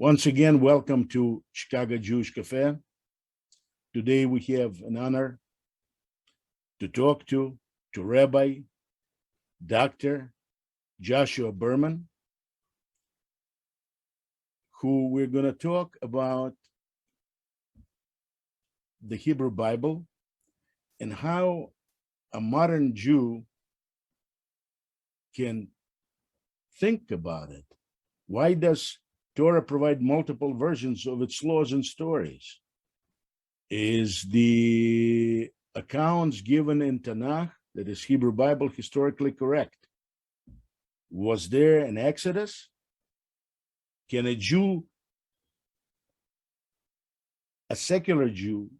Once again, welcome to Chicago Jewish Cafe. Today we have an honor to talk to Rabbi, Dr. Джoshua Berman, who we're going to talk about the Hebrew Bible and how a modern Jew can think about it. Why does Torah provide multiple versions of its laws and stories? Is the accounts given in Tanakh, that is Hebrew Bible, historically correct? Was there an Exodus? Can a Jew, a secular Jew,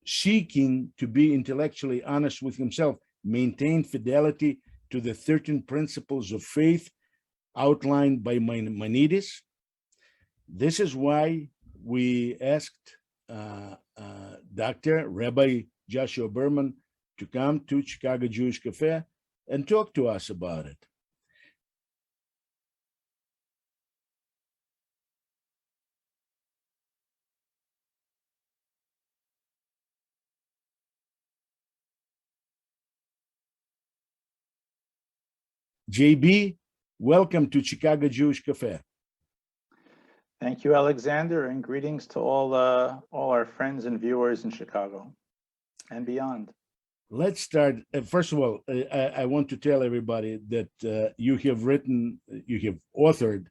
seeking to be intellectually honest with himself, maintain fidelity to the 13 principles of faith outlined by Maimonides? This is why we asked Dr. Rabbi Джoshua Berman to come to Chicago Jewish Cafe and talk to us about it. JB, welcome to Chicago Jewish Cafe. Thank you, Alexander, and greetings to all our friends and viewers in Chicago and beyond. Let's start. First of all, I want to tell everybody that you have authored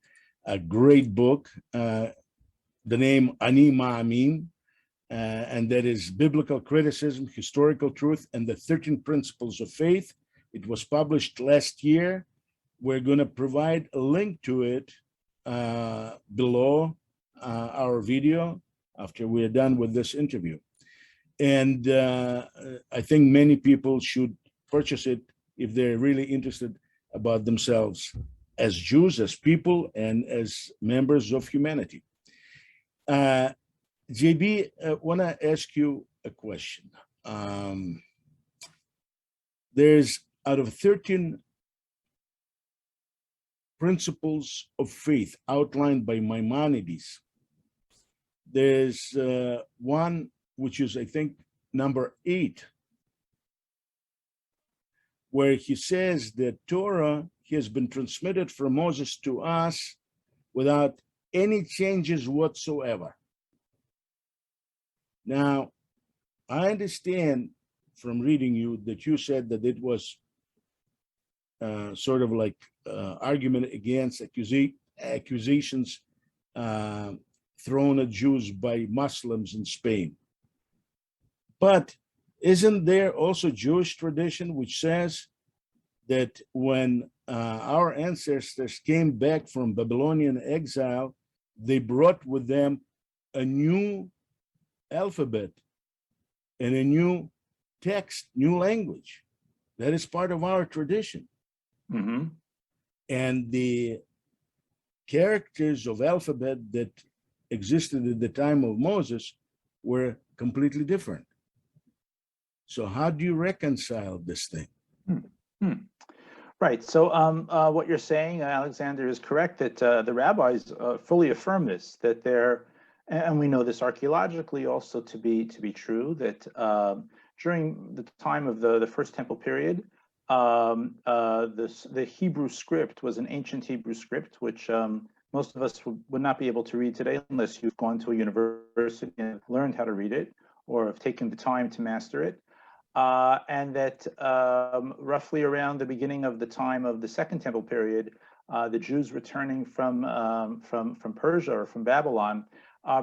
a great book, the name Ani Ma'amin, and that is Biblical Criticism, Historical Truth, and the 13 Principles of Faith. It was published last year. We're going to provide a link to it below our video after we are done with this interview. And I think many people should purchase it if they're really interested about themselves as Jews, as people, and as members of humanity. JB, I want to ask you a question. There's, out of 13 principles of faith outlined by Maimonides, there's one which is, I think, number 8, where he says that Torah has been transmitted from Moses to us without any changes whatsoever. Now, I understand from reading you that you said that it was sort of like argument against accusations thrown at Jews by Muslims in Spain. But isn't there also Jewish tradition which says that when our ancestors came back from Babylonian exile, they brought with them a new alphabet and a new text, new language? That is part of our tradition. Mm-hmm. And the characters of alphabet that existed at the time of Moses were completely different. So how do you reconcile this thing? Right. So what you're saying, Alexander, is correct, that the rabbis fully affirm this, that they're, and we know this archaeologically also to be true, that during the time of the First Temple period, the Hebrew script was an ancient Hebrew script, which most of us would not be able to read today unless you've gone to a university and learned how to read it or have taken the time to master it. And that roughly around the beginning of the time of the Second Temple period, the Jews returning from Persia or from Babylon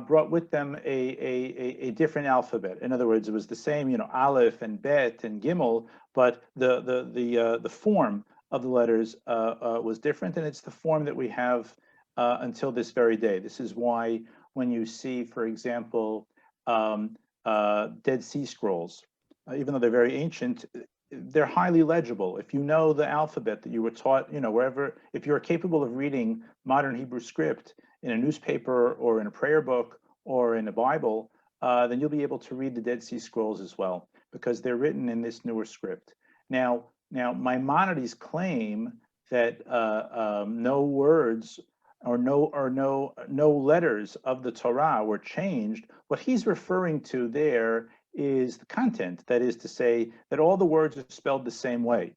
brought with them a different alphabet. In other words, it was the same, Aleph and Bet and Gimel, but the form of the letters was different, and it's the form that we have until this very day. This is why when you see, for example, Dead Sea Scrolls, even though they're very ancient, they're highly legible. If you know the alphabet that you were taught, wherever, if you're capable of reading modern Hebrew script in a newspaper or in a prayer book or in a Bible, then you'll be able to read the Dead Sea Scrolls as well, because they're written in this newer script. Now Maimonides claim that no words no letters of the Torah were changed, what he's referring to there is the content. That is to say that all the words are spelled the same way.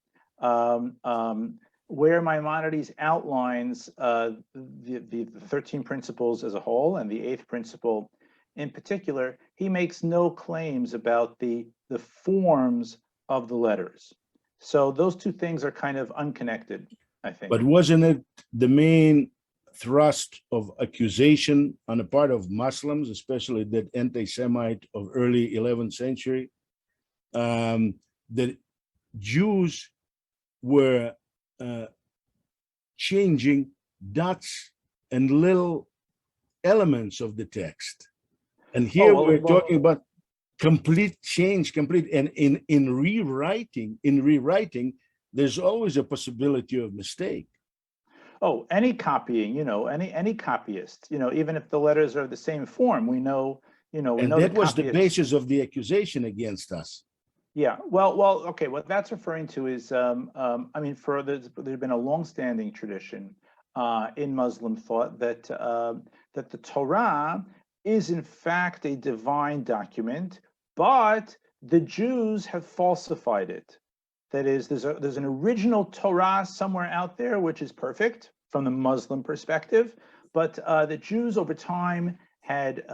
Where Maimonides outlines the 13 principles as a whole and the 8th principle in particular, he makes no claims about the forms of the letters. So those two things are kind of unconnected, I think. But wasn't it the main thrust of accusation on the part of Muslims, especially that anti-Semite of early 11th century, that Jews were changing dots and little elements of the text? And here we're talking about complete change, and in rewriting, there's always a possibility of mistake. Oh, any copying, any copyist, even if the letters are the same form, we know, and that was the basis of the accusation against us. Yeah, well, okay. What that's referring to is, there's been a long-standing tradition in Muslim thought that the Torah is in fact a divine document, but the Jews have falsified it. That is, there's an original Torah somewhere out there which is perfect from the Muslim perspective, but the Jews over time had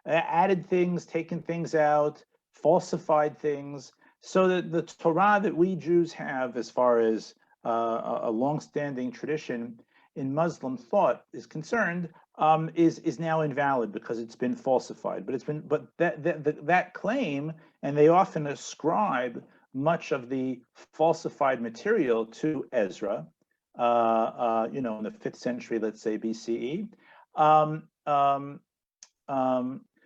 added things, taken things out, falsified things, so that the Torah that we Jews have, as far as a long-standing tradition in Muslim thought is concerned, is now invalid because it's been falsified. But that claim, and they often ascribe much of the falsified material to Ezra, in the 5th century, let's say BCE.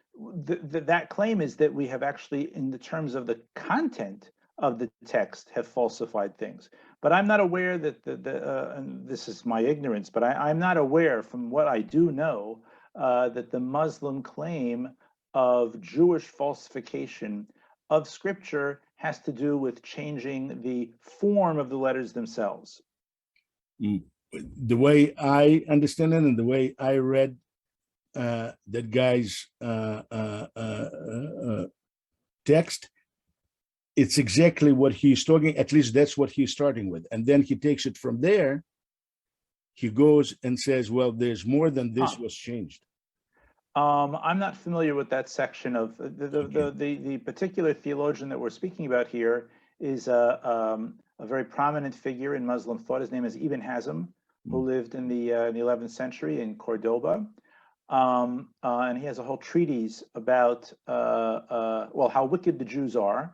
That claim is that we have actually, in the terms of the content of the text, have falsified things. But I'm not aware that and this is my ignorance, but I'm not aware, from what I do know, that the Muslim claim of Jewish falsification of scripture has to do with changing the form of the letters themselves. The way I understand it and the way I read that guy's text, it's exactly what he's talking, at least that's what he's starting with. And then he takes it from there. He goes and says, well, there's more than this was changed. I'm not familiar with that section of the particular theologian that we're speaking about here is a very prominent figure in Muslim thought. His name is Ibn Hazm, who lived in the 11th century in Cordoba. And he has a whole treatise about, how wicked the Jews are.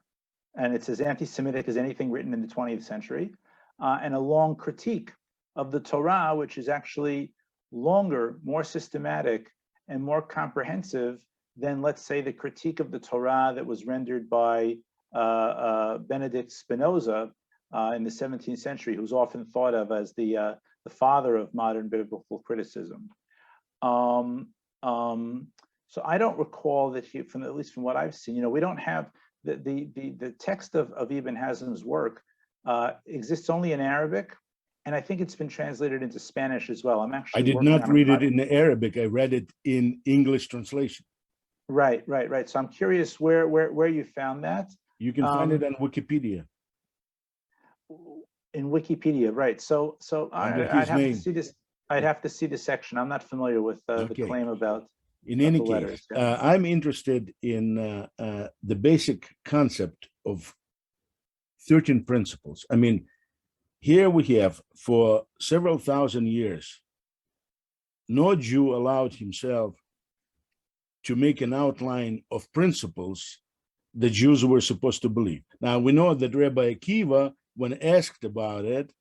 And it's as anti-Semitic as anything written in the 20th century. And a long critique of the Torah, which is actually longer, more systematic, and more comprehensive than, let's say, the critique of the Torah that was rendered by Benedict Spinoza in the 17th century, who's often thought of as the father of modern biblical criticism. So I don't recall that at least from what I've seen, we don't have the text of Ibn Hazm's work exists only in Arabic, and I think it's been translated into Spanish as well. I did not read it in Arabic. I read it in English translation. Right. So I'm curious where you found that. You can find it on Wikipedia. In Wikipedia, right? So I'd have to see this. I'd have to see the section. I'm not familiar with the claim about. In any case, I'm interested in the basic concept of 13 principles. I mean, here we have, for several thousand years, no Jew allowed himself to make an outline of principles the Jews were supposed to believe. Now, we know that Rabbi Akiva, when asked about it,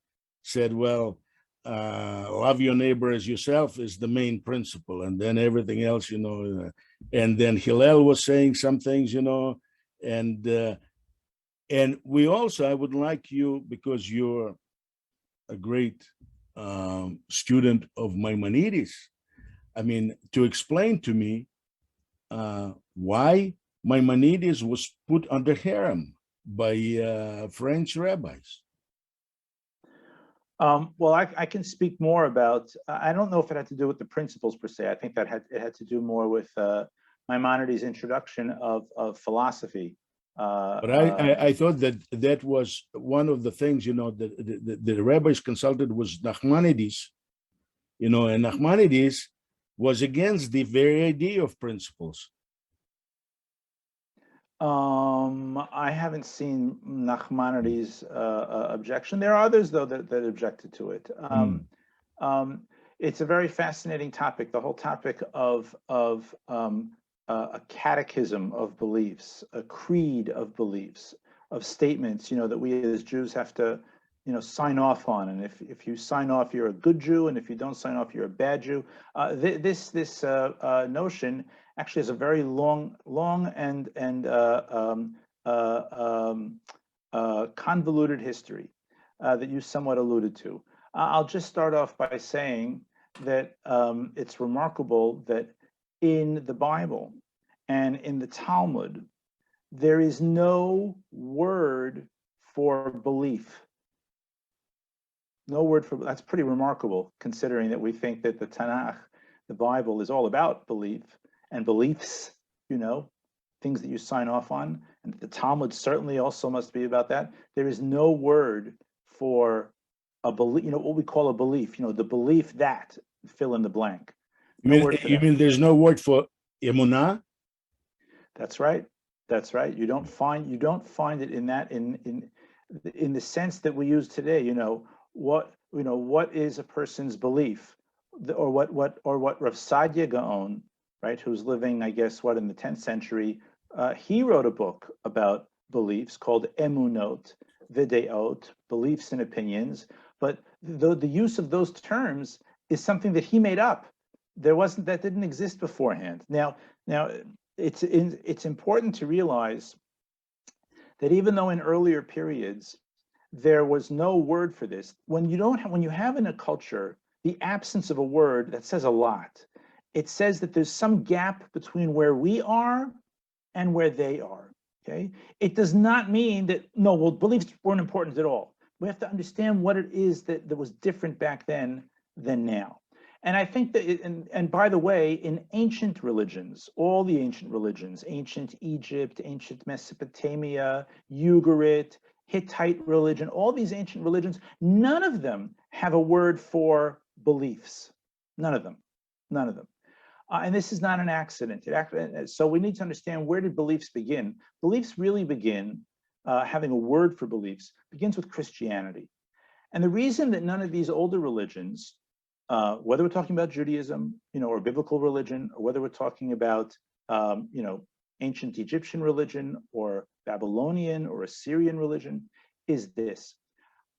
said, well, love your neighbor as yourself is the main principle, and then everything else, and then Hillel was saying some things, and we also, I would like you, because you're a great student of Maimonides, to explain to me why Maimonides was put under harem by French rabbis. Well, I can speak more about. I don't know if it had to do with the principles per se. I think that it had to do more with Maimonides' introduction of philosophy. But I thought that that was one of the things, the rabbis consulted was Nachmanides, and Nachmanides was against the very idea of principles. I haven't seen Nachmanides' objection. There are others, though, that objected to it. It's a very fascinating topic, the whole topic of a catechism of beliefs, a creed of beliefs, of statements, that we as Jews have to, sign off on. And if you sign off, you're a good Jew, and if you don't sign off, you're a bad Jew. This notion actually has a very long and convoluted history that you somewhat alluded to. I'll just start off by saying that it's remarkable that in the Bible and in the Talmud, there is no word for belief. No word for, that's pretty remarkable, considering that we think that the Tanakh, the Bible, is all about belief and beliefs, things that you sign off on. And the Talmud certainly also must be about that. There is no word for a belief, what we call a belief, the belief that, fill in the blank. You mean there's no word for emunah? That's right. That's right. You don't find it in that in the sense that we use today. What is a person's belief, or what Rav Sadia Gaon, right, who's living, I guess, in the 10th century, he wrote a book about beliefs called Emunot, Videot, beliefs and opinions. But the use of those terms is something that he made up. That didn't exist beforehand. Now it's important to realize that even though in earlier periods there was no word for this, when you have in a culture the absence of a word, that says a lot. It says that there's some gap between where we are and where they are. Okay, it does not mean that beliefs weren't important at all. We have to understand what it is that was different back then than now. And I think that, and by the way, in ancient religions, all the ancient religions, ancient Egypt, ancient Mesopotamia, Ugarit, Hittite religion, all these ancient religions, none of them have a word for beliefs. None of them. And this is not an accident. So we need to understand, where did beliefs begin? Beliefs really begin, having a word for beliefs, begins with Christianity. And the reason that none of these older religions, whether we're talking about Judaism, or biblical religion, or whether we're talking about, ancient Egyptian religion or Babylonian or Assyrian religion, is this.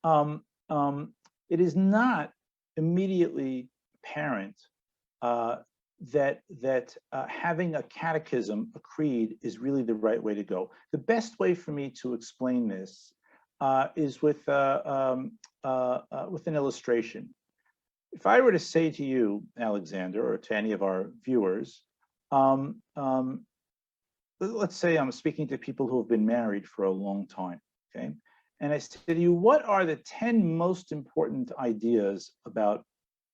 It is not immediately apparent that having a catechism, a creed, is really the right way to go. The best way for me to explain this is with an illustration. If I were to say to you, Alexander, or to any of our viewers, let's say I'm speaking to people who have been married for a long time, okay? And I say to you, what are the 10 most important ideas about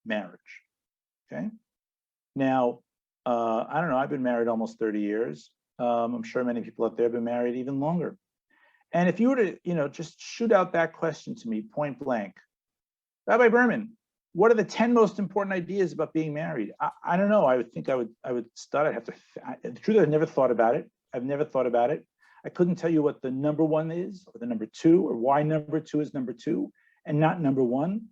marriage, okay? Now, I don't know, I've been married almost 30 years. I'm sure many people out there have been married even longer. And if you were to, just shoot out that question to me point blank, Rabbi Berman, what are the 10 most important ideas about being married? I don't know. I would think I would start. I'd have to. The truth, I've never thought about it. I couldn't tell you what the number one is, or the number two, or why number two is number two and not number one.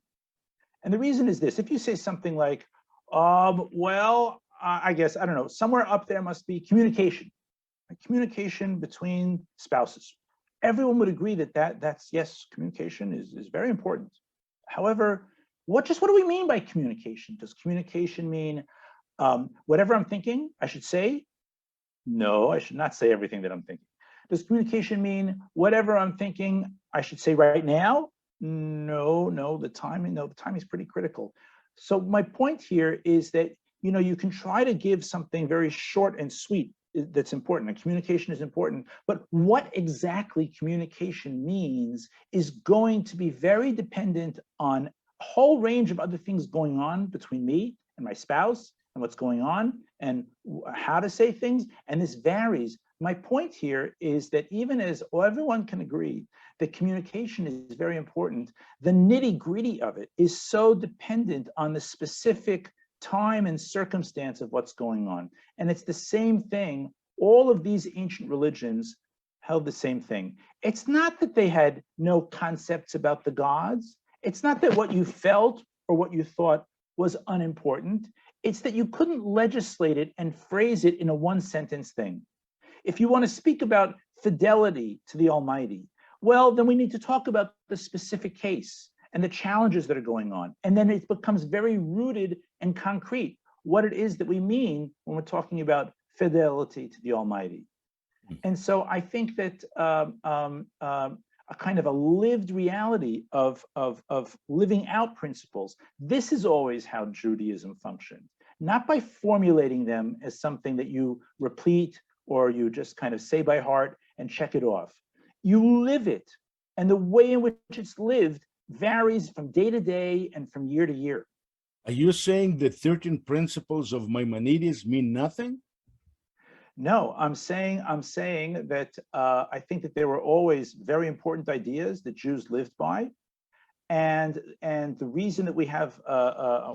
And the reason is this: if you say something like, I guess, I don't know, somewhere up there must be communication, communication between spouses. Everyone would agree that's yes, communication is very important. However, what do we mean by communication? Does communication mean whatever I'm thinking, I should say? No, I should not say everything that I'm thinking. Does communication mean whatever I'm thinking, I should say right now? No, the timing is pretty critical. So my point here is that, you can try to give something very short and sweet that's important, and communication is important, but what exactly communication means is going to be very dependent on whole range of other things going on between me and my spouse and what's going on and how to say things. And this varies. My point here is that even as everyone can agree that communication is very important, the nitty-gritty of it is so dependent on the specific time and circumstance of what's going on. And it's the same thing. All of these ancient religions held the same thing. It's not that they had no concepts about the gods. It's not that what you felt or what you thought was unimportant. It's that you couldn't legislate it and phrase it in a one-sentence thing. If you want to speak about fidelity to the Almighty, well, then we need to talk about the specific case and the challenges that are going on. And then it becomes very rooted and concrete what it is that we mean when we're talking about fidelity to the Almighty. And so I think that a kind of a lived reality of living out principles, this is always how Judaism functioned, not by formulating them as something that you repeat or you just kind of say by heart and check it off. You live it, and the way in which it's lived varies from day to day and from year to year. Are you saying the 13 principles of Maimonides mean nothing? No, I'm saying that I think that there were always very important ideas that Jews lived by, and the reason that we have I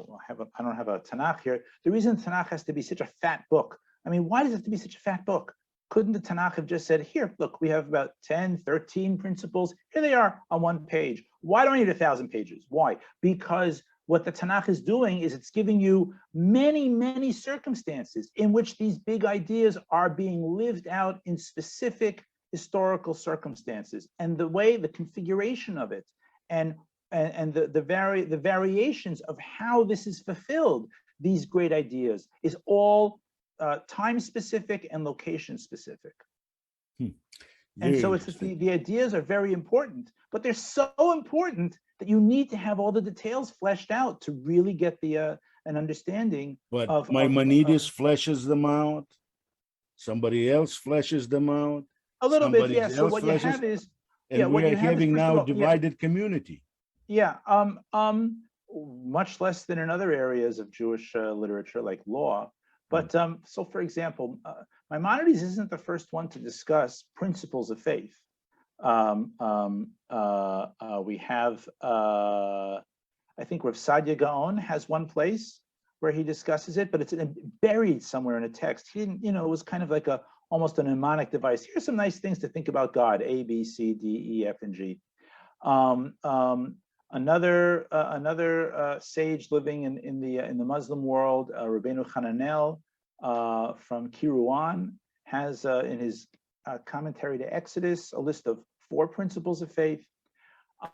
don't have a Tanakh here. The reason Tanakh has to be such a fat book. I mean, why does it have to be such a fat book? Couldn't the Tanakh have just said, here, look, we have about 10, 13 principles. Here they are on one page. Why do I need 1,000 pages? Why? Because what the Tanakh is doing is it's giving you many, many circumstances in which these big ideas are being lived out in specific historical circumstances. And the way, the configuration of it, and the variations of how this is fulfilled, these great ideas, is all time specific and location specific. And so it's the ideas are very important, but they're so important that you need to have all the details fleshed out to really get the an understanding. But Maimonides fleshes them out. Somebody else fleshes them out. A little bit, yeah. So what you have is, and we are having now a divided community. Yeah, much less than in other areas of Jewish literature like law. But so, for example, Maimonides isn't the first one to discuss principles of faith. We have, I think Rav Sadia Gaon has one place where he discusses it, but it's buried somewhere in a text. He didn't, it was kind of like almost a mnemonic device. Here's some nice things to think about God: A, B, C, D, E, F, and G. Another sage living in the Muslim world, Rabbeinu Hananel from Kiruan, has in his commentary to Exodus a list of 4 principles of faith.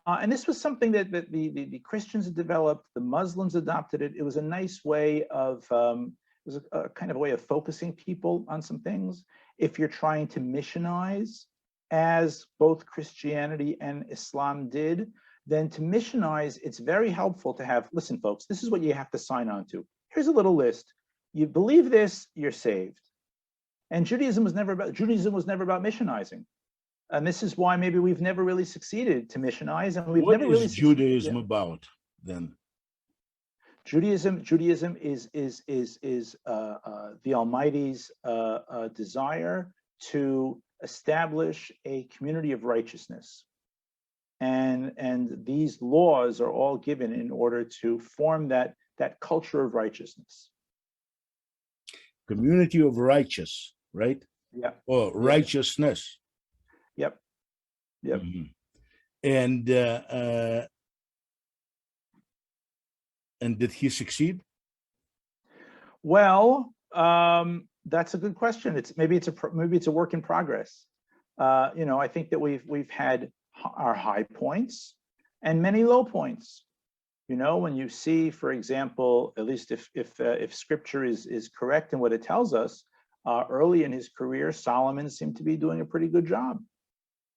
And this was something that the Christians had developed, the Muslims adopted it. It was a nice way of, it was a kind of a way of focusing people on some things. If you're trying to missionize, as both Christianity and Islam did, then to missionize, it's very helpful to have, listen, folks, this is what you have to sign on to. Here's a little list. You believe this, you're saved. And Judaism was never about missionizing. And this is why maybe we've never really succeeded to missionize, and we've never really succeeded. What is Judaism about then? Judaism is the Almighty's desire to establish a community of righteousness, and these laws are all given in order to form that culture of righteousness. Community of righteous, right? Yeah. Or righteousness. Yep. Yep. Mm-hmm. And did he succeed? Well, that's a good question. Maybe it's a work in progress. I think that we've had our high points and many low points. When you see, for example, at least if scripture is correct in what it tells us, early in his career, Solomon seemed to be doing a pretty good job.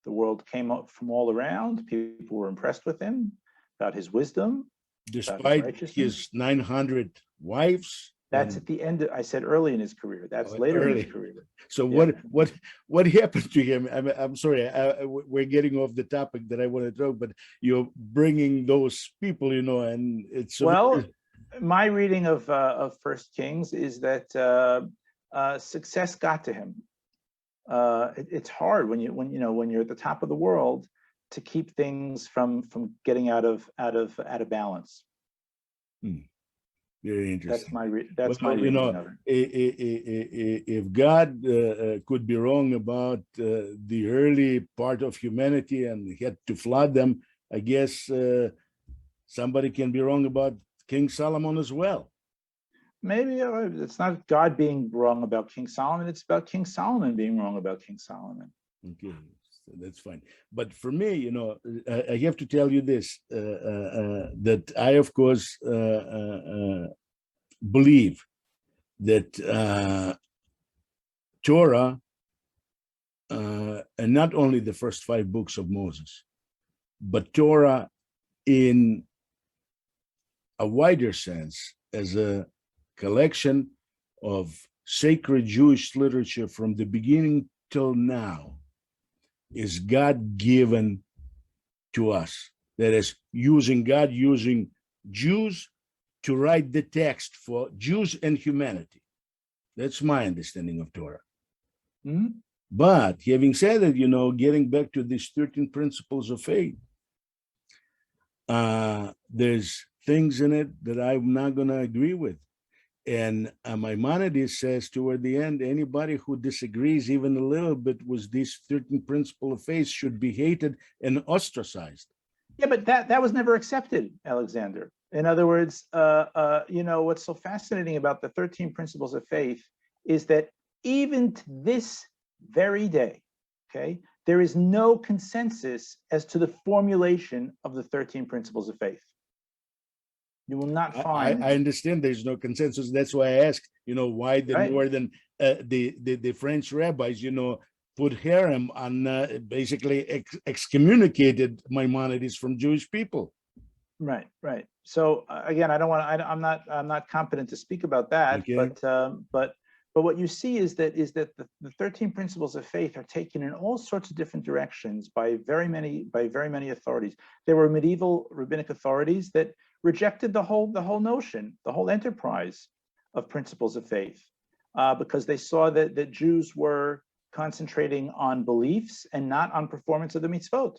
The world came up from all around. People were impressed with him, about his wisdom. Despite his 900 wives That's at the end. I said early in his career. That's later in his career. So what happened to him? I'm sorry, we're getting off the topic that I want to talk, but you're bringing those people, and it's well. My reading of First Kings is that success got to him. It's hard when you're at the top of the world to keep things from getting out of balance. Very interesting. That's my reading of it. If God could be wrong about the early part of humanity and he had to flood them, I guess somebody can be wrong about King Solomon as well. Maybe it's not God being wrong about King Solomon. It's about King Solomon being wrong about King Solomon. Okay, so that's fine. But for me, I have to tell you this, that I, of course, believe that Torah, and not only the first 5 books of Moses, but Torah in a wider sense as a collection of sacred Jewish literature from the beginning till now is God-given to us. That is, God using Jews to write the text for Jews and humanity. That's my understanding of Torah. Mm-hmm. But having said that, getting back to these 13 principles of faith, there's things in it that I'm not going to agree with. And Maimonides says toward the end, anybody who disagrees even a little bit with these 13 principles of faith should be hated and ostracized. Yeah, but that was never accepted, Alexander. In other words, what's so fascinating about the 13 principles of faith is that even to this very day, okay, there is no consensus as to the formulation of the 13 principles of faith. You will not find. I understand there's no consensus. That's why I asked, why the northern, the French rabbis, put harem on basically excommunicated Maimonides from Jewish people. Right. So again, I'm not competent to speak about that. Okay. But what you see is that the 13 principles of faith are taken in all sorts of different directions by very many authorities. There were medieval rabbinic authorities that rejected the whole notion, the whole enterprise of principles of faith, because they saw that Jews were concentrating on beliefs and not on performance of the mitzvot,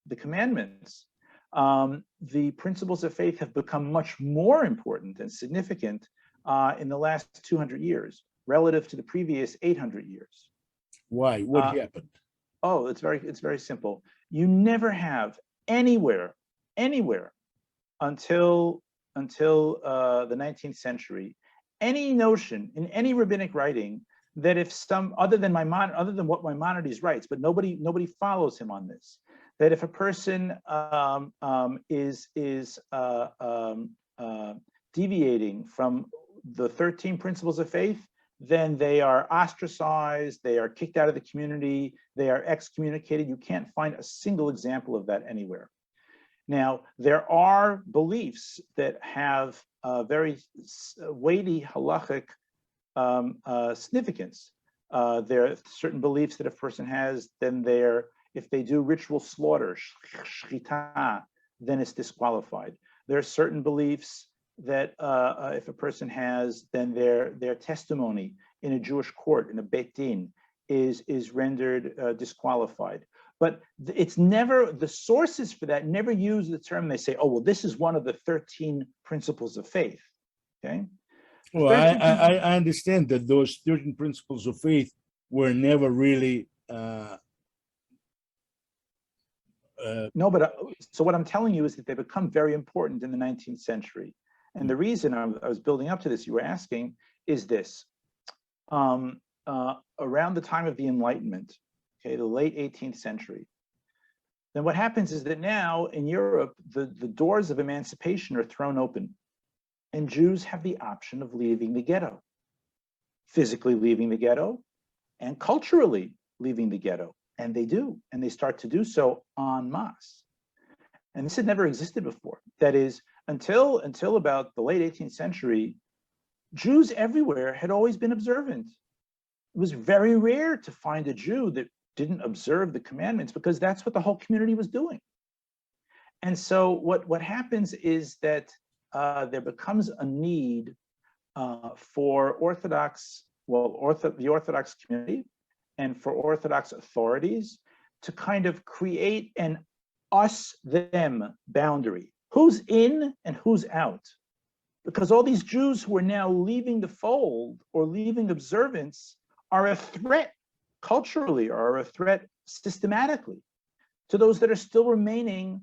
the commandments. The principles of faith have become much more important and significant in the last 200 years relative to the previous 800 years. Why? What happened? Oh, it's very simple. You never have anywhere until the 19th century any notion in any rabbinic writing that if some other than what Maimonides writes, but nobody follows him on this, that if a person is deviating from the 13 principles of faith, then they are ostracized, they are kicked out of the community, they are excommunicated. You can't find a single example of that anywhere. Now, there are beliefs that have very weighty halachic significance. There are certain beliefs that a person has, then if they do ritual slaughter, shchita, then it's disqualified. There are certain beliefs that if a person has, then their testimony in a Jewish court, in a Beit Din, is rendered disqualified. But it's never, the sources for that never use the term, they say, oh, well, this is one of the 13 principles of faith, okay? Well, I understand that those 13 principles of faith were never really no, but so what I'm telling you is that they become very important in the 19th century. And the reason I was building up to this, you were asking, is this. Around the time of the Enlightenment, okay, the late 18th century, then what happens is that now in Europe, the doors of emancipation are thrown open. And Jews have the option of leaving the ghetto, physically leaving the ghetto, and culturally leaving the ghetto. And they do, and they start to do so en masse. And this had never existed before. That is, until about the late 18th century, Jews everywhere had always been observant. It was very rare to find a Jew that didn't observe the commandments, because that's what the whole community was doing. And so what happens is that there becomes a need for the Orthodox community and for Orthodox authorities to kind of create an us-them boundary. Who's in and who's out? Because all these Jews who are now leaving the fold or leaving observance are a threat culturally, or are a threat systematically to those that are still remaining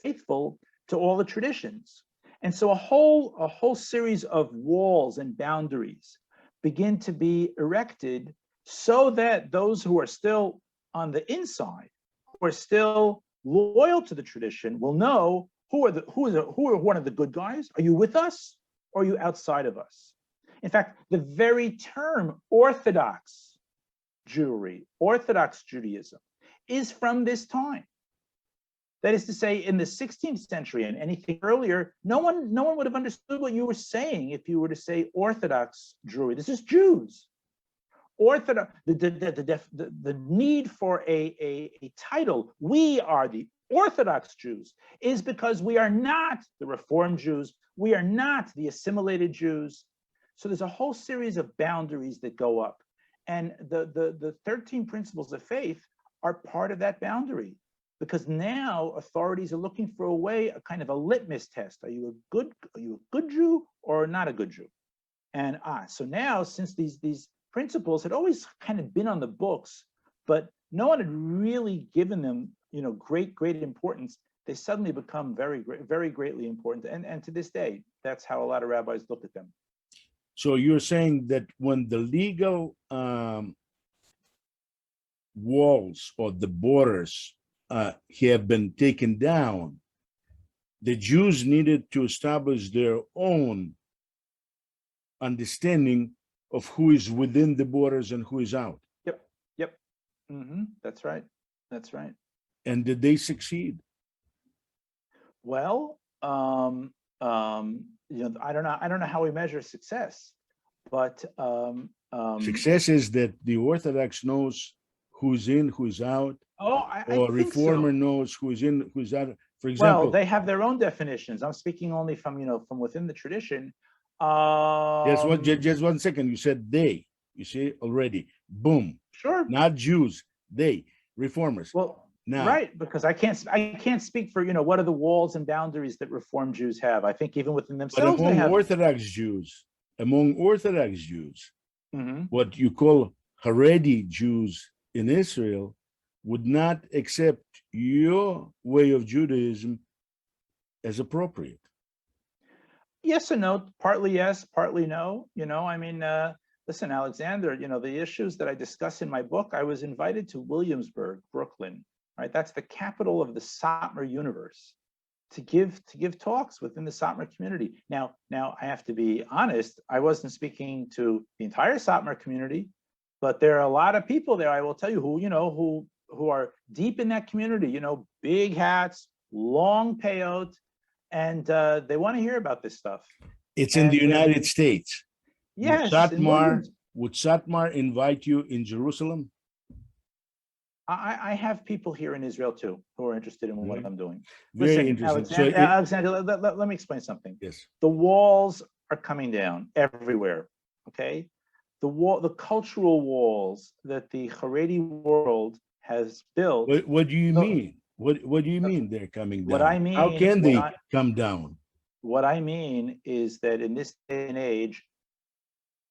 faithful to all the traditions. And so a whole series of walls and boundaries begin to be erected so that those who are still on the inside, who are still loyal to the tradition, will know who are one of the good guys. Are you with us, or are you outside of us? In fact, the very term Orthodox Jewry, Orthodox Judaism, is from this time. That is to say, in the 16th century and anything earlier, no one would have understood what you were saying if you were to say Orthodox Jewry. This is Jews. Orthodox, the need for a title, we are the Orthodox Jews, is because we are not the Reformed Jews, we are not the assimilated Jews. So there's a whole series of boundaries that go up. And the 13 principles of faith are part of that boundary, because now authorities are looking for a way, a kind of a litmus test. Are you a good Jew or not a good Jew? And so now, since these principles had always kind of been on the books, but no one had really given them, great importance, they suddenly become very greatly important. And to this day, that's how a lot of rabbis look at them. So you're saying that when the legal walls or the borders have been taken down, the Jews needed to establish their own understanding of who is within the borders and who is out. Yep. That's right. And did they succeed? Well, I don't know how we measure success, but success is that the Orthodox knows who's in, who's out. I or think Reformer so. knows who's in, who's out. For example, well, they have their own definitions. I'm speaking only from within the tradition. Just one second. You said they. You see already. Boom. Sure. Not Jews. They. Reformers. Well, now, right, because I can't speak for what are the walls and boundaries that Reformed Jews have. I think even within themselves, but among they have. Orthodox Jews, Mm-hmm. what you call Haredi Jews in Israel would not accept your way of Judaism as appropriate. Yes and no, partly yes, partly no. Listen, Alexander, the issues that I discuss in my book, I was invited to Williamsburg, Brooklyn, right? That's the capital of the Satmar universe, to give talks within the Satmar community. Now I have to be honest, I wasn't speaking to the entire Satmar community, but there are a lot of people there, I will tell you, who are deep in that community, big hats, long payout, and they want to hear about this stuff. It's in the United States. Yes. Would Satmar invite you in Jerusalem? I have people here in Israel too who are interested in what I'm doing. Very interesting. Alexander, let me explain something. Yes. The walls are coming down everywhere. Okay. The cultural walls that the Haredi world has built. What do you mean? What do you mean they're coming down? What I mean, how can they come down? What I mean is that in this day and age,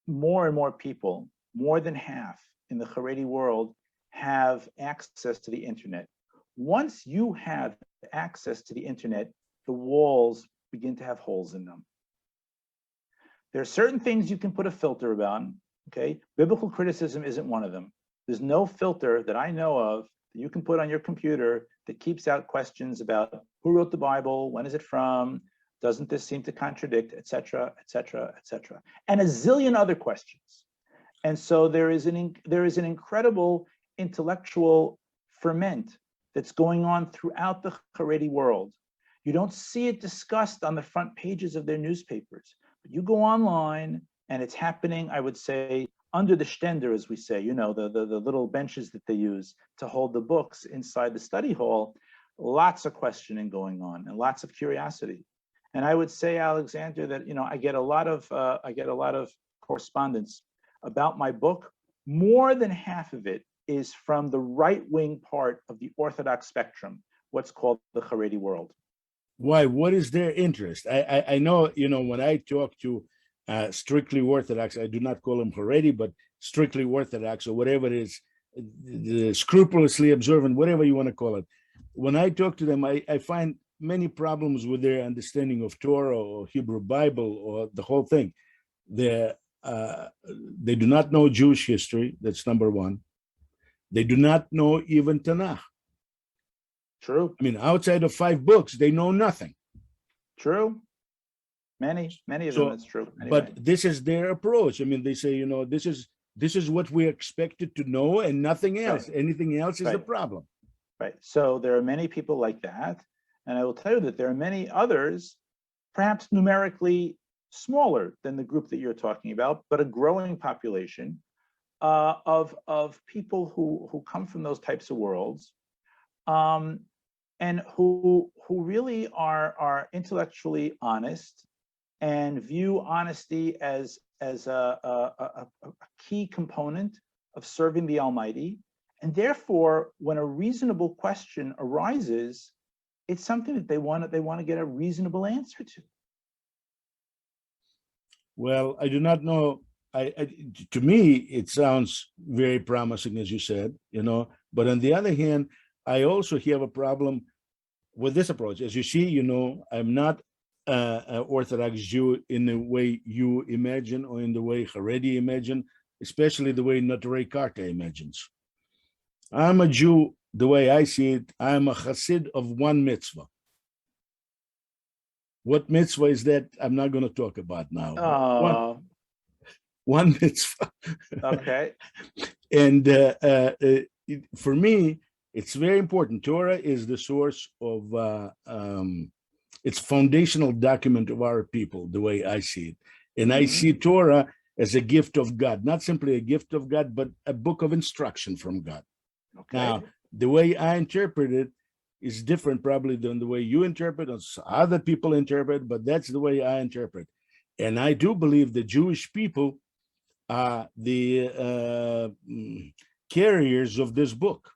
more and more people, more than half in the Haredi world, have access to the internet. Once you have access to the internet, the walls begin to have holes in them. There are certain things you can put a filter on. Okay, biblical criticism isn't one of them. There's no filter that I know of that you can put on your computer that keeps out questions about who wrote the Bible, when is it from, doesn't this seem to contradict, etc., etc., etc., and a zillion other questions. And so there is an incredible intellectual ferment that's going on throughout the Haredi world. You don't see it discussed on the front pages of their newspapers, But you go online, and it's happening, I would say, under the stender, as we say, the little benches that they use to hold the books inside the study hall. Lots of questioning going on and lots of curiosity. And I would say, Alexander, that I get a lot of correspondence about my book. More than half of it is from the right-wing part of the Orthodox spectrum, what's called the Haredi world. Why? What is their interest? I know, when I talk to strictly Orthodox, I do not call them Haredi, but strictly Orthodox or whatever it is, scrupulously observant, whatever you want to call it. When I talk to them, I find many problems with their understanding of Torah or Hebrew Bible or the whole thing. They do not know Jewish history. That's number one. They do not know even Tanakh. True. I mean, outside of 5 books, they know nothing. True. Many of them, it's true. Anyway. But this is their approach. I mean, they say, this is what we're expected to know and nothing else. Right. Anything else is a problem. Right. So there are many people like that. And I will tell you that there are many others, perhaps numerically smaller than the group that you're talking about, but a growing population of people who come from those types of worlds, and who really are intellectually honest and view honesty as a key component of serving the Almighty. And therefore, when a reasonable question arises, it's something that they want to get a reasonable answer to. Well, I do not know. To me, it sounds very promising, as you said, but on the other hand, I also have a problem with this approach. As you see, I'm not an Orthodox Jew in the way you imagine or in the way Haredi imagine, especially the way Notarei Karta imagines. I'm a Jew, the way I see it, I'm a chassid of one mitzvah. What mitzvah is that? I'm not going to talk about now. One mitzvah. Okay. And for me, it's very important. Torah is the source of, it's foundational document of our people, the way I see it. And I see Torah as a gift of God, not simply a gift of God, but a book of instruction from God. Okay. Now, the way I interpret it is different probably than the way you interpret or other people interpret, but that's the way I interpret. And I do believe the Jewish people are the carriers of this book.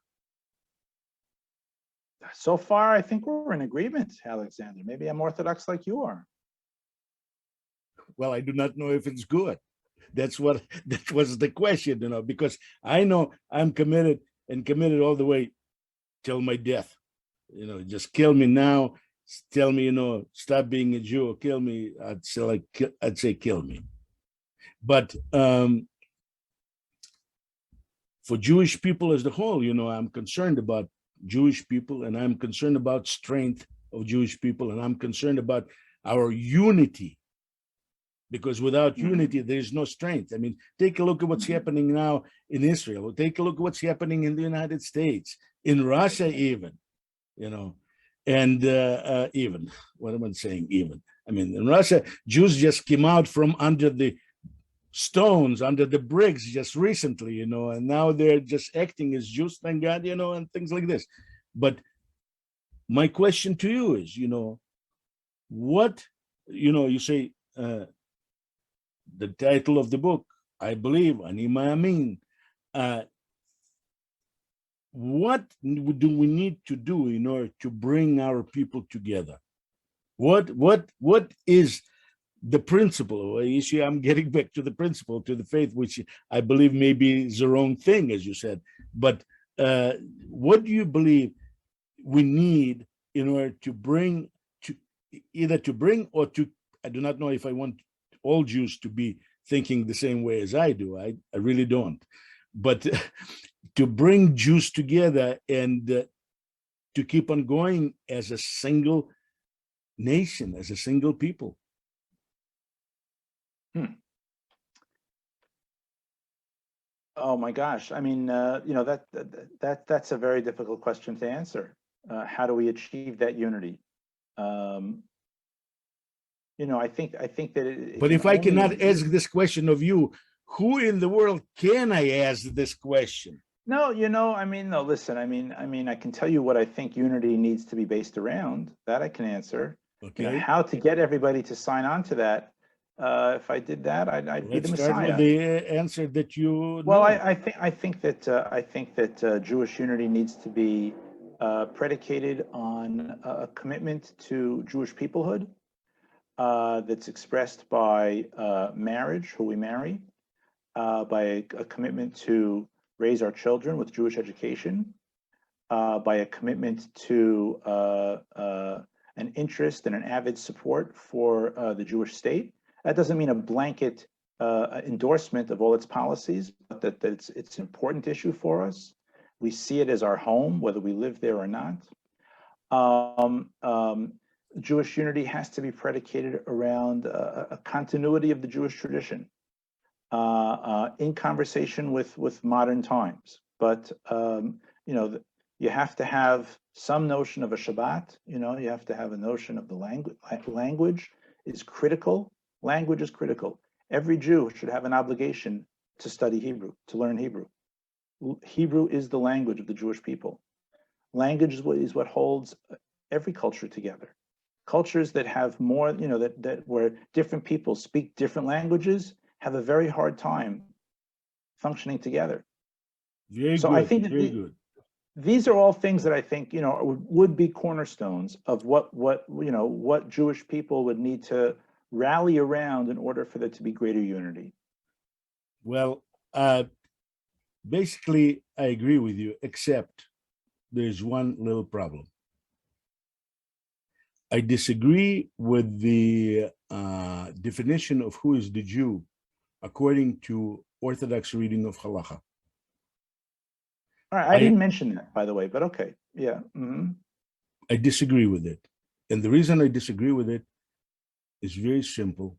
So far, I think we're in agreement, Alexander. Maybe I'm Orthodox like you are. Well, I do not know if it's good. That was the question, because I know I'm committed all the way till my death. Just kill me now. Tell me, stop being a Jew or kill me. I'd say kill me. But for Jewish people as a whole, I'm concerned about Jewish people, and I'm concerned about strength of Jewish people, and I'm concerned about our unity. Because without unity, there is no strength. I mean, take a look at what's happening now in Israel. Take a look at what's happening in the United States, in Russia even, and even, what am I saying even? I mean, in Russia, Jews just came out from under the stones, under the bricks just recently, and now they're just acting as Jews, thank God, and things like this. But my question to you is, what, you say, the title of the book, I believe, Ani Ma'amin. What do we need to do in order to bring our people together? What is the principle? You see, I'm getting back to the principle, to the faith, which I believe maybe is the wrong thing, as you said. But what do you believe we need in order to bring, or to, I do not know if I want all Jews to be thinking the same way as I do. I really don't. But to bring Jews together and to keep on going as a single nation, as a single people. Oh my gosh! I mean, that's a very difficult question to answer. How do we achieve that unity? I think that it But can if I only cannot exist. ask this question of you, who in the world can I ask this question? No, no, listen, I can tell you what I think unity needs to be based around. That I can answer. Okay. How to get everybody to sign on to that. If I did that, I'd be the Let's start Messiah. with the answer that you Well, know. I think that Jewish unity needs to be predicated on a commitment to Jewish peoplehood that's expressed by marriage, who we marry, by a commitment to raise our children with Jewish education, by a commitment to an interest and an avid support for the Jewish state. That doesn't mean a blanket endorsement of all its policies, but that it's an important issue for us. We see it as our home, whether we live there or not. Jewish unity has to be predicated around a continuity of the Jewish tradition in conversation with modern times. But you have to have some notion of a Shabbat. You have to have a notion of the language. Language is critical. Language is critical. Every Jew should have an obligation to study Hebrew, to learn Hebrew. Hebrew is the language of the Jewish people. Language is what holds every culture together. Cultures that have more, that where different people speak different languages have a very hard time functioning together. Very So good. I think that very good. These are all things that I think would be cornerstones of what Jewish people would need to rally around in order for there to be greater unity. Well, basically, I agree with you, except there's one little problem. I disagree with the definition of who is the Jew according to Orthodox reading of Halacha. All right, I didn't mention that, by the way, but okay, yeah. Mm-hmm. I disagree with it. And the reason I disagree with it is very simple,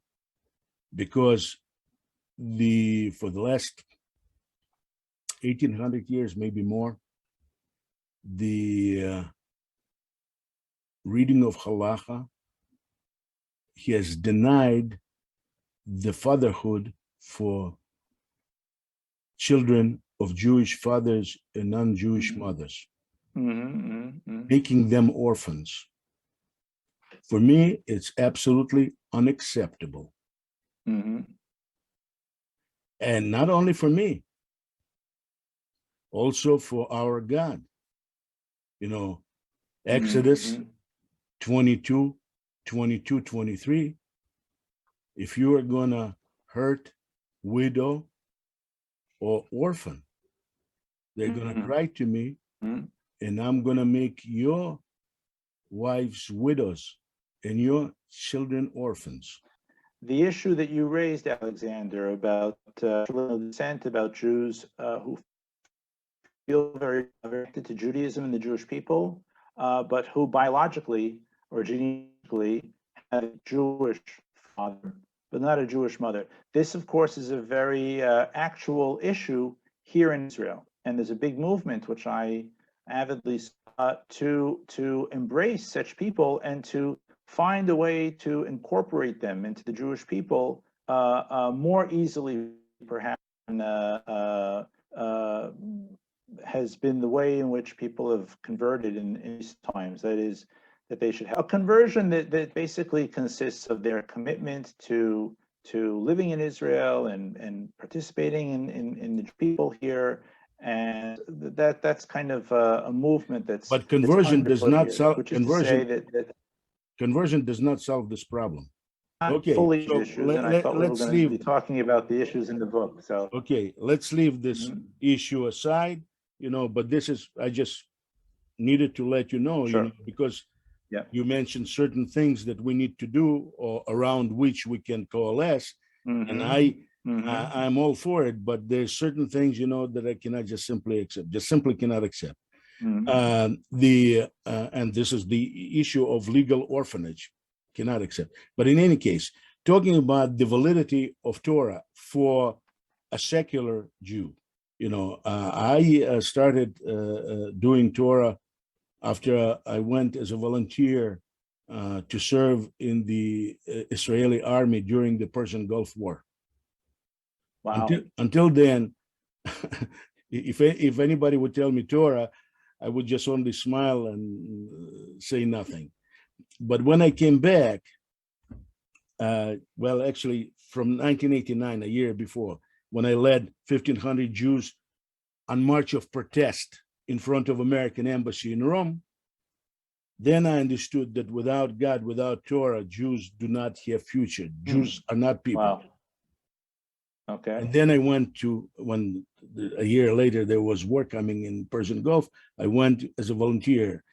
because for the last 1800 years, maybe more, the reading of Halacha, he has denied the fatherhood for children of Jewish fathers and non-Jewish mothers, making them orphans. For me, it's absolutely unacceptable. And not only for me, also for our God. Exodus 22, 23, if you are going to hurt widow or orphan, they're going to cry to me, and I'm going to make your wives widows and your children orphans. The issue that you raised, Alexander, about dissent, about Jews who feel very connected to Judaism and the Jewish people, but who biologically or genetically have a Jewish father, but not a Jewish mother. This, of course, is a very actual issue here in Israel. And there's a big movement, which I avidly to embrace such people and to find a way to incorporate them into the Jewish people more easily, perhaps, than has been the way in which people have converted in these times. That is, that they should have a conversion that basically consists of their commitment to living in Israel and participating in the people here. And that's kind of a movement that's. But conversion does not solve. Which is to say that conversion does not solve this problem. Okay, fully so issues, and I thought we were going to be talking about the issues in the book. So okay, let's leave this issue aside. But this is, I just needed to let you know, sure. Because you mentioned certain things that we need to do or around which we can coalesce, and I'm all for it. But there's certain things, that I cannot just simply accept. Just simply cannot accept. And this is the issue of legal orphanage. Cannot accept. But in any case, talking about the validity of Torah for a secular Jew, I started doing Torah after I went as a volunteer to serve in the Israeli army during the Persian Gulf War. Wow. Until then, if anybody would tell me Torah, I would just only smile and say nothing. But when I came back, well, actually from 1989, a year before, when I led 1,500 Jews on march of protest in front of American embassy in Rome, then I understood that without God, without Torah, Jews do not have future. Jews are not people. Wow. Okay. And then I went to, when a year later there was war coming in Persian Gulf, I went as a volunteer.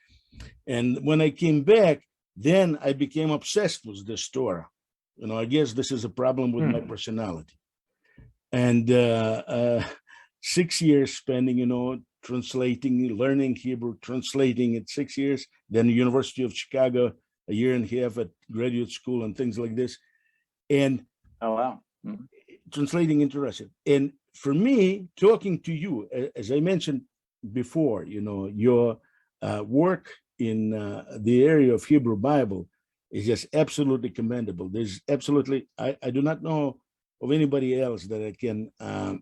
And when I came back, then I became obsessed with this Torah. You know, I guess this is a problem with my personality. And 6 years spending, you know, translating, learning Hebrew, translating it 6 years, then the University of Chicago, a year and a half at graduate school and things like this. And oh, wow. Translating into Russian. And for me, talking to you, as I mentioned before, you know, your work in the area of Hebrew Bible is just absolutely commendable. There's absolutely, I do not know of anybody else that I can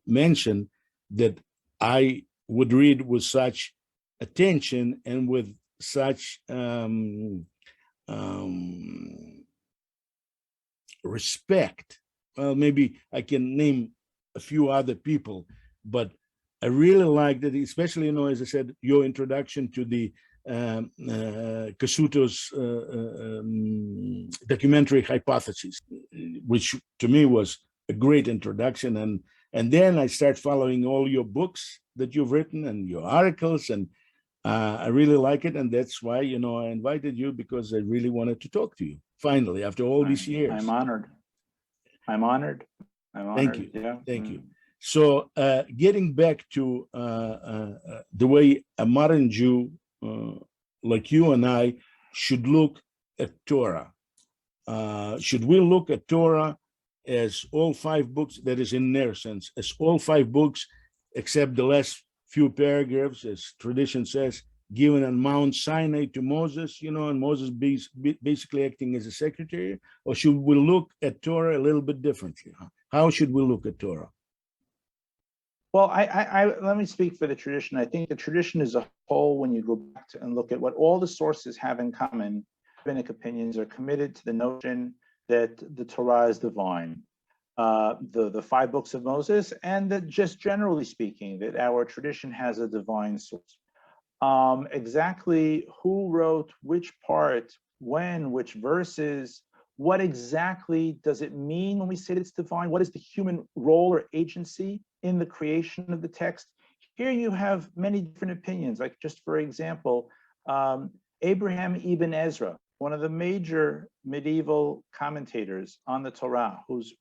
mention that I would read with such attention and with such respect. Well, maybe I can name a few other people, but I really liked it, especially, you know, as I said, your introduction to the Casuto's documentary Hypotheses, which to me was a great introduction. And then I start following all your books that you've written and your articles, and I really like it. And that's why, you know, I invited you, because I really wanted to talk to you finally after all these years. I'm honored. I'm honored. Thank you. Yeah. Thank you. So getting back to the way a modern Jew like you and I should look at Torah. Should we look at Torah as all 5 books, that is in their sense, as all 5 books, except the last few paragraphs, as tradition says, given on Mount Sinai to Moses, you know, and Moses basically acting as a secretary? Or should we look at Torah a little bit differently? How should we look at Torah? Well, I let me speak for the tradition. I think the tradition as a whole, when you go back to and look at what all the sources have in common, rabbinic opinions are committed to the notion that the Torah is divine, the 5 books of Moses, and that just generally speaking, that our tradition has a divine source. Exactly who wrote which part, when, which verses, what exactly does it mean when we say it's divine? What is the human role or agency in the creation of the text? Here you have many different opinions. Like, just for example, Abraham ibn Ezra, one of the major medieval commentators on the Torah, whose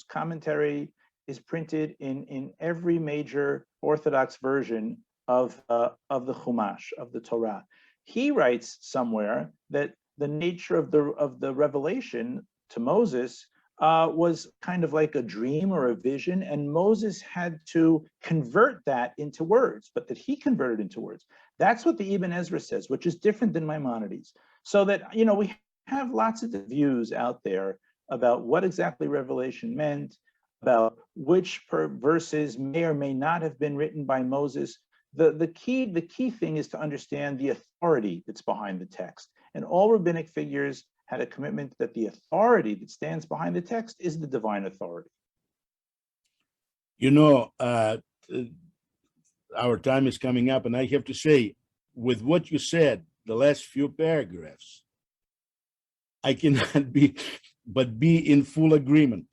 commentary is printed in every major Orthodox version of the Chumash, of the Torah. He writes somewhere that the nature of the revelation to Moses was kind of like a dream or a vision, and Moses had to convert that into words, but that he converted into words. That's what the Ibn Ezra says, which is different than Maimonides. So that, you know, we have lots of views out there about what exactly revelation meant, about which verses may or may not have been written by Moses. The key thing is to understand the authority that's behind the text. And all rabbinic figures had a commitment that the authority that stands behind the text is the divine authority. You know, our time is coming up, and I have to say, with what you said, the last few paragraphs, I cannot be in full agreement.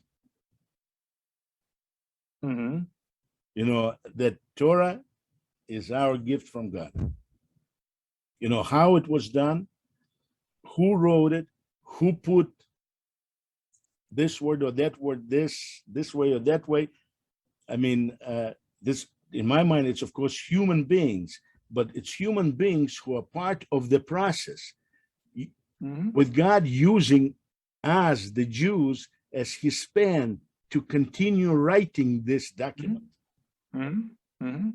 Mm-hmm. You know, that Torah is our gift from God. You know, how it was done, who wrote it, who put this word or that word, this way or that way. I mean, this, in my mind, it's of course human beings, but it's human beings who are part of the process. Mm-hmm. With God using us, the Jews, as his span to continue writing this document. Mm-hmm. Mm-hmm.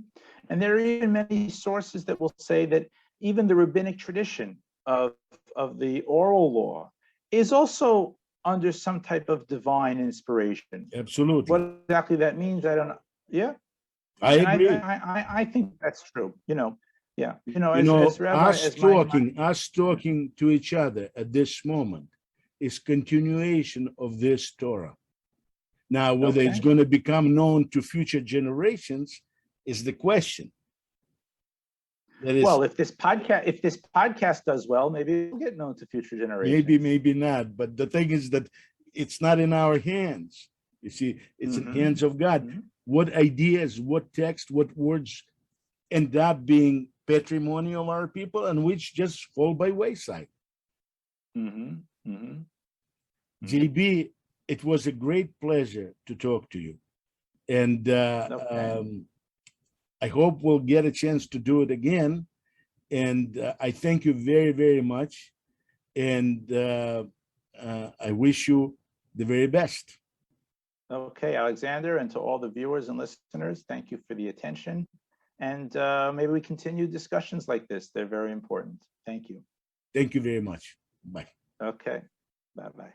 And there are even many sources that will say that even the rabbinic tradition of the oral law is also under some type of divine inspiration. Absolutely. What exactly that means, I don't know. Yeah. I agree. I think that's true. Yeah. As Rabbi, us talking to each other at this moment is continuation of this Torah. Now, whether it's going to become known to future generations is the question. Well, if this podcast does well, maybe it'll get known to future generations. Maybe not. But the thing is that it's not in our hands. You see, it's in the hands of God. Mm-hmm. What ideas, what text, what words end up being patrimony of our people and which just fall by wayside. JB, it was a great pleasure to talk to you. And I hope we'll get a chance to do it again. And I thank you very, very much. And I wish you the very best. Okay, Alexander, and to all the viewers and listeners, thank you for the attention. And maybe we continue discussions like this. They're very important. Thank you. Thank you very much. Bye. Okay. Bye-bye.